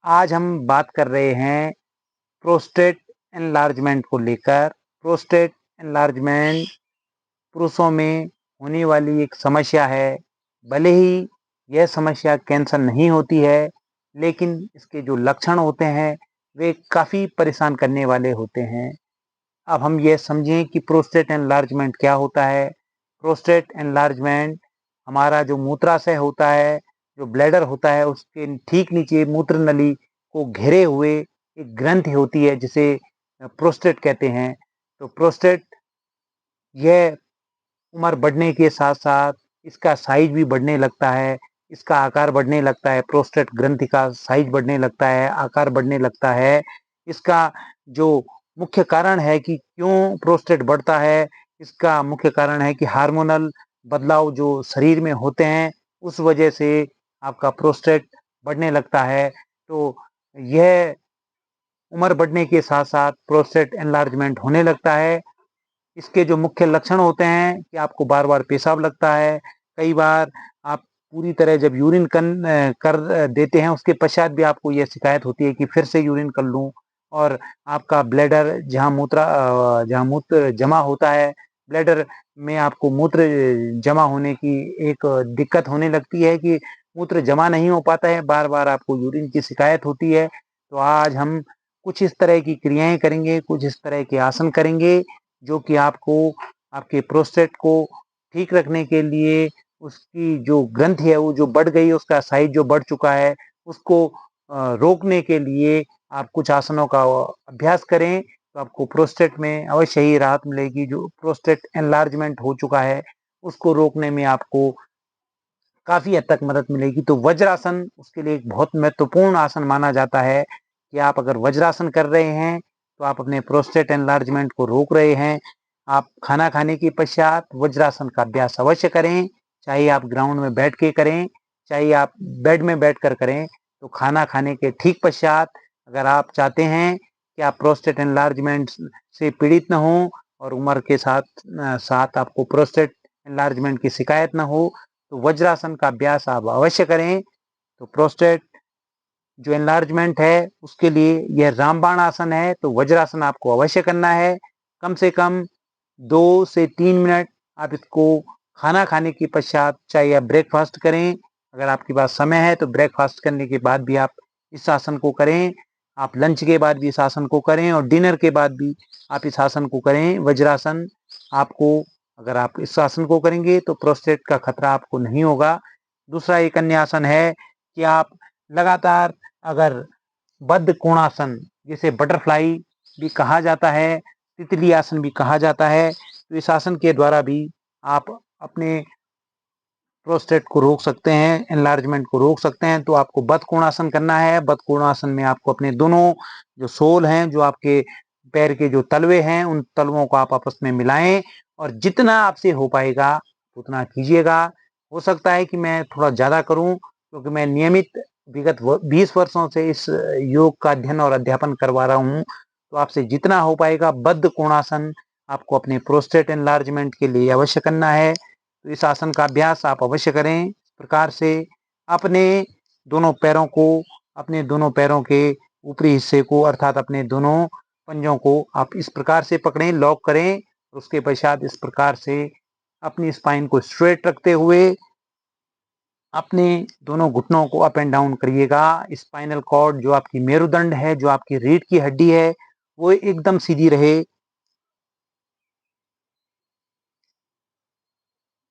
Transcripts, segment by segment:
आज हम बात कर रहे हैं प्रोस्टेट एनलार्जमेंट को लेकर। प्रोस्टेट एनलार्जमेंट पुरुषों में होने वाली एक समस्या है। भले ही यह समस्या कैंसर नहीं होती है, लेकिन इसके जो लक्षण होते हैं वे काफ़ी परेशान करने वाले होते हैं। अब हम ये समझें कि प्रोस्टेट एनलार्जमेंट क्या होता है। प्रोस्टेट एनलार्जमेंट हमारा जो मूत्राशय होता है, जो ब्लैडर होता है, उसके ठीक नीचे मूत्र नली को घेरे हुए एक ग्रंथि होती है जिसे प्रोस्टेट कहते हैं। तो प्रोस्टेट यह उम्र बढ़ने के साथ-साथ इसका साइज़ भी बढ़ने लगता है, इसका आकार बढ़ने लगता है, प्रोस्टेट ग्रंथि का साइज़ बढ़ने लगता है, आकार बढ़ने लगता है। इसका जो मुख्य कारण है कि क्यों प्रोस्टेट बढ़ता है, इसका मुख्य कारण है कि हार्मोनल बदलाव जो शरीर में होते हैं, उस वजह से आपका प्रोस्टेट बढ़ने लगता है। तो यह उम्र बढ़ने के साथ-साथ प्रोस्टेट एनलार्जमेंट होने लगता है। इसके जो मुख्य लक्षण होते हैं कि आपको बार-बार पेशाब लगता है। कई बार आप पूरी तरह जब यूरिन कर देते हैं, उसके पश्चात भी आपको ये शिकायत होती है कि फिर से यूरिन कर लूँ, और आपका ब्लैडर जहाँ मूत्र जमा होता है, ब्लैडर में आपको मूत्र जमा होने की एक दिक्कत होने लगती है कि मूत्र जमा नहीं हो पाता है, बार-बार आपको यूरिन की शिकायत होती है। तो आज हम कुछ इस तरह की क्रियाएँ करेंगे, कुछ इस तरह के आसन करेंगे जो कि आपको आपके प्रोस्टेट को ठीक रखने के लिए, उसकी जो ग्रंथि है वो जो बढ़ गई है, उसका साइज जो बढ़ चुका है, उसको रोकने के लिए आप कुछ आसनों का अभ्यास करें, तो आपको प्रोस्टेट में अवश्य ही राहत मिलेगी। जो प्रोस्टेट एनलार्जमेंट हो चुका है, उसको रोकने में आपको काफ़ी हद तक मदद मिलेगी। तो वज्रासन उसके लिए एक बहुत महत्वपूर्ण आसन माना जाता है कि आप अगर वज्रासन कर रहे हैं, तो आप अपने प्रोस्टेट एनलार्जमेंट को रोक रहे हैं। आप खाना खाने के पश्चात वज्रासन का अभ्यास अवश्य करें, चाहे आप ग्राउंड में बैठ के करें, चाहे आप बेड में बैठकर करें। तो खाना खाने के ठीक पश्चात अगर आप चाहते हैं कि आप प्रोस्टेट एनलार्जमेंट से पीड़ित न हों और उम्र के साथ आपको प्रोस्टेट एनलार्जमेंट की शिकायत ना हो, तो वज्रासन का अभ्यास आप अवश्य करें। तो प्रोस्टेट जो एनलार्जमेंट है उसके लिए यह रामबाण आसन है, तो वज्रासन आपको अवश्य करना है। कम से कम 2 से 3 मिनट आप इसको खाना खाने के पश्चात, चाहे आप ब्रेकफास्ट करें, अगर आपके पास समय है तो ब्रेकफास्ट करने के बाद भी आप इस आसन को करें। आप लंच के बाद भी इस आसन को करें और डिनर के बाद भी आप इस आसन को करें। वज्रासन आपको, अगर आप इस आसन को करेंगे तो प्रोस्टेट का खतरा आपको नहीं होगा। दूसरा एक अन्य आसन है कि आप लगातार अगर बद्ध कोणासन, जिसे बटरफ्लाई भी कहा जाता है, तितली आसन भी कहा जाता है, तो इस आसन के द्वारा भी आप अपने प्रोस्टेट को रोक सकते हैं, एनलार्जमेंट को रोक सकते हैं। तो आपको बद्ध कोणासन करना है। बद्ध कोणासन में आपको अपने दोनों जो सोल हैं, जो आपके पैर के जो तलवे हैं, उन तलवों को आप आपस में मिलाएं और जितना आपसे हो पाएगा उतना कीजिएगा। हो सकता है कि मैं थोड़ा ज़्यादा करूं, क्योंकि मैं नियमित विगत 20 वर्षों से इस योग का अध्ययन और अध्यापन करवा रहा हूं। तो आपसे जितना हो पाएगा बद्ध कोणासन आपको अपने प्रोस्टेट एनलार्जमेंट के लिए अवश्य करना है। तो इस आसन का अभ्यास आप अवश्य करें। इस प्रकार से अपने दोनों पैरों को, अपने दोनों पैरों के ऊपरी हिस्से को, अर्थात अपने दोनों पंजों को आप इस प्रकार से पकड़ें, लॉक करें। उसके पश्चात इस प्रकार से अपनी स्पाइन को स्ट्रेट रखते हुए अपने दोनों घुटनों को अप एंड डाउन करिएगा। स्पाइनल कॉर्ड, जो आपकी मेरुदंड है, जो आपकी रीढ़ की हड्डी है, वो एकदम सीधी रहे।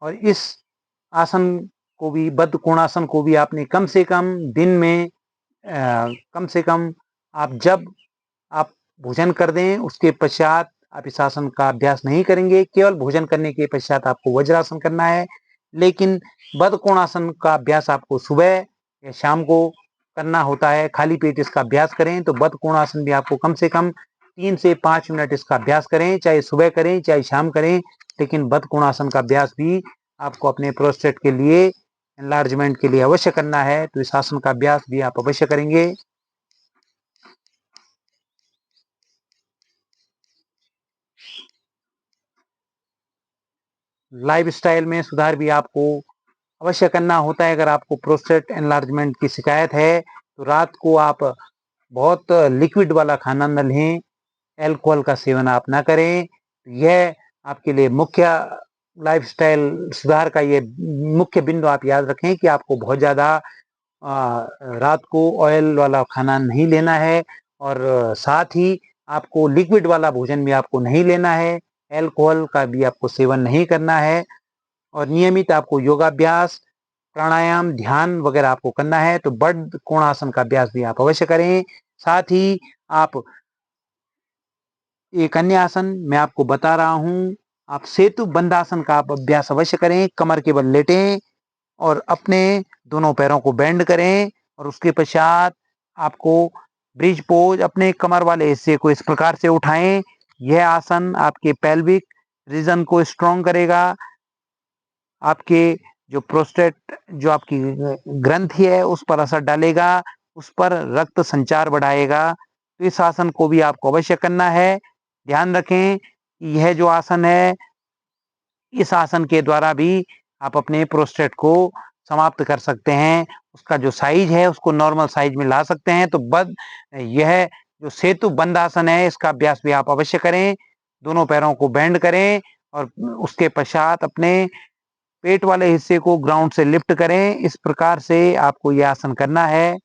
और इस आसन को भी, बद्ध कोणासन को भी, आपने कम से कम दिन में कम से कम आप जब आप भोजन कर दें उसके पश्चात आप इस आसन का अभ्यास नहीं करेंगे। केवल भोजन करने के पश्चात आपको वज्रासन करना है। लेकिन बद्ध कोणासन का अभ्यास आपको सुबह या शाम को करना होता है। खाली पेट इसका अभ्यास करें। तो बद्ध कोणासन भी आपको कम से कम 3 से 5 मिनट इसका अभ्यास करें, चाहे सुबह करें चाहे शाम करें। लेकिन बद्ध कोणासन का अभ्यास भी आपको अपने प्रोस्टेट के लिए, एनलार्जमेंट के लिए अवश्य करना है। तो इस आसन का अभ्यास भी आप अवश्य करेंगे। लाइफस्टाइल में सुधार भी आपको अवश्य करना होता है। अगर आपको प्रोस्टेट एनलार्जमेंट की शिकायत है तो रात को आप बहुत लिक्विड वाला खाना न लें, अल्कोहल का सेवन आप ना करें। यह आपके लिए मुख्य लाइफस्टाइल सुधार का ये मुख्य बिंदु आप याद रखें कि आपको बहुत ज़्यादा रात को ऑयल वाला खाना नहीं लेना है, और साथ ही आपको लिक्विड वाला भोजन भी आपको नहीं लेना है, अल्कोहल का भी आपको सेवन नहीं करना है, और नियमित आपको योगाभ्यास, प्राणायाम, ध्यान वगैरह आपको करना है। तो बद्ध कोणासन का अभ्यास भी आप अवश्य करें। साथ ही आप एक अन्य आसन मैं आपको बता रहा हूँ, आप सेतु बंधासन का आप अभ्यास अवश्य करें। कमर के बल लेटें और अपने दोनों पैरों को बेंड करें, और उसके पश्चात आपको ब्रिज पोज अपने कमर वाले हिस्से को इस प्रकार से उठाएं। यह आसन आपके पेल्विक रीजन को स्ट्रॉन्ग करेगा, आपके जो प्रोस्टेट जो आपकी ग्रंथि है उस पर असर डालेगा, उस पर रक्त संचार बढ़ाएगा। तो इस आसन को भी आपको अवश्य करना है। ध्यान रखें कि यह जो आसन है, इस आसन के द्वारा भी आप अपने प्रोस्टेट को समाप्त कर सकते हैं। उसका जो साइज है उसको नॉर्मल साइज में ला सकते हैं। तो यह जो सेतु बंद आसन है, इसका अभ्यास भी आप अवश्य करें। दोनों पैरों को बेंड करें और उसके पश्चात अपने पेट वाले हिस्से को ग्राउंड से लिफ्ट करें। इस प्रकार से आपको यह आसन करना है।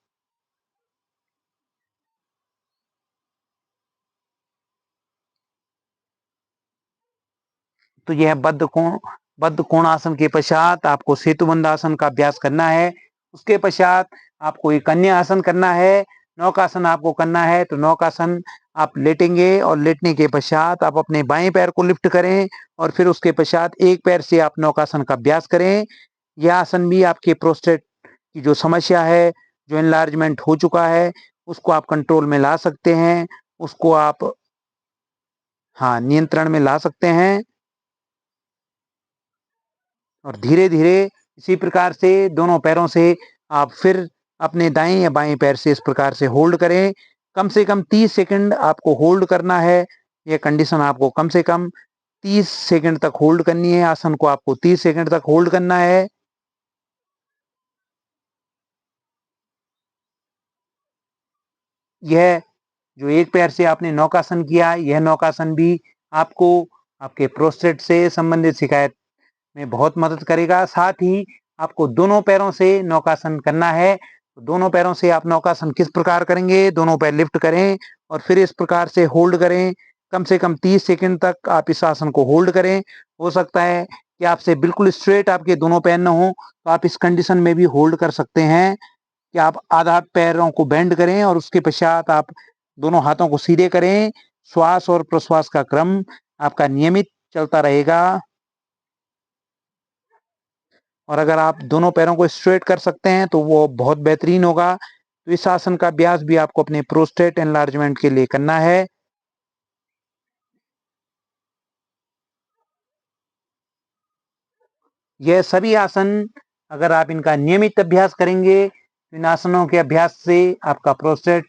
तो यह बद्ध कोणासन के पश्चात आपको सेतुबंध आसन का अभ्यास करना है। उसके पश्चात आपको एक अन्य आसन करना है, नौकासन आपको करना है। तो नौकासन आप लेटेंगे और लेटने के पश्चात आप अपने बाएं पैर को लिफ्ट करें, और फिर उसके पश्चात एक पैर से आप नौकासन का अभ्यास करें। यह आसन भी आपके प्रोस्टेट की जो समस्या है, जो एनलार्जमेंट हो चुका है, उसको आप कंट्रोल में ला सकते हैं, उसको आप हाँ नियंत्रण में ला सकते हैं। और धीरे धीरे इसी प्रकार से दोनों पैरों से आप फिर अपने दाएं या बाएं पैर से इस प्रकार से होल्ड करें। कम से कम 30 सेकंड आपको होल्ड करना है। यह कंडीशन आपको कम से कम 30 सेकंड तक होल्ड करनी है। आसन को आपको 30 सेकंड तक होल्ड करना है। यह जो एक पैर से आपने नौकासन किया, यह नौकासन भी आपको आपके प्रोस्टेट से संबंधित शिकायत में बहुत मदद करेगा। साथ ही आपको दोनों पैरों से नौकासन करना है। तो दोनों पैरों से आप नौकासन किस प्रकार करेंगे, दोनों पैर लिफ्ट करें और फिर इस प्रकार से होल्ड करें। कम से कम 30 सेकंड तक आप इस आसन को होल्ड करें। हो सकता है कि आपसे बिल्कुल स्ट्रेट आपके दोनों पैर न हो, तो आप इस कंडीशन में भी होल्ड कर सकते हैं कि आप आधा पैरों को बेंड करें और उसके पश्चात आप दोनों हाथों को सीधे करें। श्वास और प्रश्वास का क्रम आपका नियमित चलता रहेगा। और अगर आप दोनों पैरों को स्ट्रेट कर सकते हैं तो वो बहुत बेहतरीन होगा। तो इस आसन का अभ्यास भी आपको अपने प्रोस्टेट एनलार्जमेंट के लिए करना है। यह सभी आसन अगर आप इनका नियमित अभ्यास करेंगे, तो इन आसनों के अभ्यास से आपका प्रोस्टेट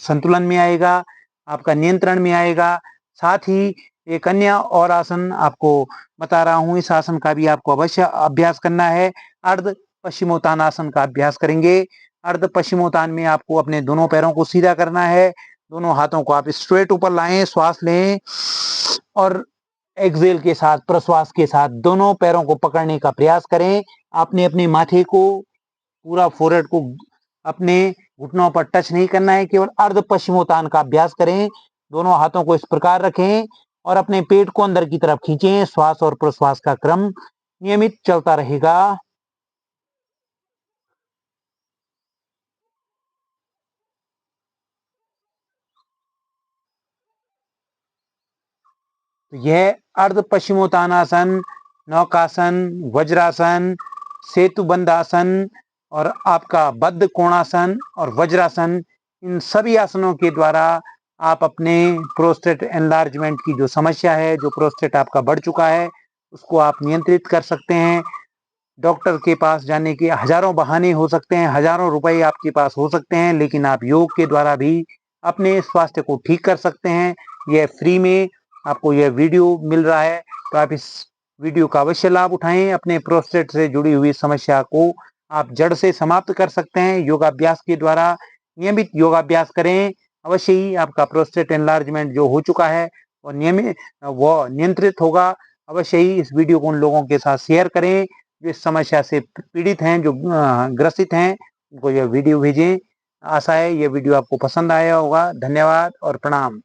संतुलन में आएगा, आपका नियंत्रण में आएगा। साथ ही एक अन्य और आसन आपको बता रहा हूँ, इस आसन का भी आपको अवश्य अभ्यास करना है। अर्ध पश्चिमोत्तान आसन का अभ्यास करेंगे। अर्ध पश्चिमोत्तान में आपको अपने दोनों पैरों को सीधा करना है। दोनों हाथों को आप स्ट्रेट ऊपर लाएं, श्वास लें और एक्सेल के साथ, प्रश्वास के साथ दोनों पैरों को पकड़ने का प्रयास करें। आपने अपने माथे को, पूरा फोrehead को अपने घुटनों पर टच नहीं करना है, केवल अर्ध पश्चिमोत्तान का अभ्यास करें। दोनों हाथों को इस प्रकार रखें और अपने पेट को अंदर की तरफ खींचें। श्वास और प्रश्वास का क्रम नियमित चलता रहेगा। तो यह अर्ध पश्चिमोत्तानासन, नौकासन, वज्रासन, सेतुबंध आसन और आपका बद्ध कोणासन और वज्रासन, इन सभी आसनों के द्वारा आप अपने प्रोस्टेट एनलार्जमेंट की जो समस्या है, जो प्रोस्टेट आपका बढ़ चुका है, उसको आप नियंत्रित कर सकते हैं। डॉक्टर के पास जाने के हजारों बहाने हो सकते हैं, हजारों रुपए आपके पास हो सकते हैं, लेकिन आप योग के द्वारा भी अपने स्वास्थ्य को ठीक कर सकते हैं। यह फ्री में आपको यह वीडियो मिल रहा है, तो आप इस वीडियो का अवश्य लाभ उठाएं। अपने प्रोस्टेट से जुड़ी हुई समस्या को आप जड़ से समाप्त कर सकते हैं योगाभ्यास के द्वारा। नियमित योगाभ्यास करें, अवश्य ही आपका प्रोस्टेट एनलार्जमेंट जो हो चुका है और नियंत्रित होगा। अवश्य ही इस वीडियो को उन लोगों के साथ शेयर करें जो इस समस्या से पीड़ित हैं, जो ग्रसित हैं, उनको यह वीडियो भेजें। आशा है ये वीडियो आपको पसंद आया होगा। धन्यवाद और प्रणाम।